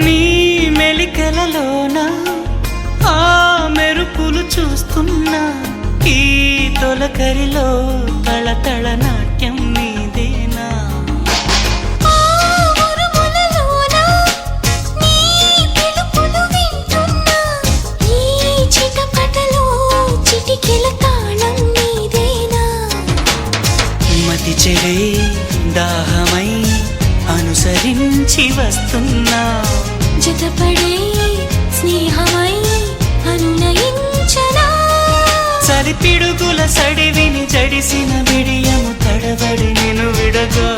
నీ మెలికలలోన ఆ మెరుపులు చూస్తున్నా ఈ తొలకరిలో తళతళ నాట్యం నీదేనా మతి చెడే దాహమై అనుసరించి వస్తున్నా జతపడే స్నేహమై అనునయించనా సరిపిడుగుల సడివిని జడిసిన బిడియము తడబడి నిన్ను విడగా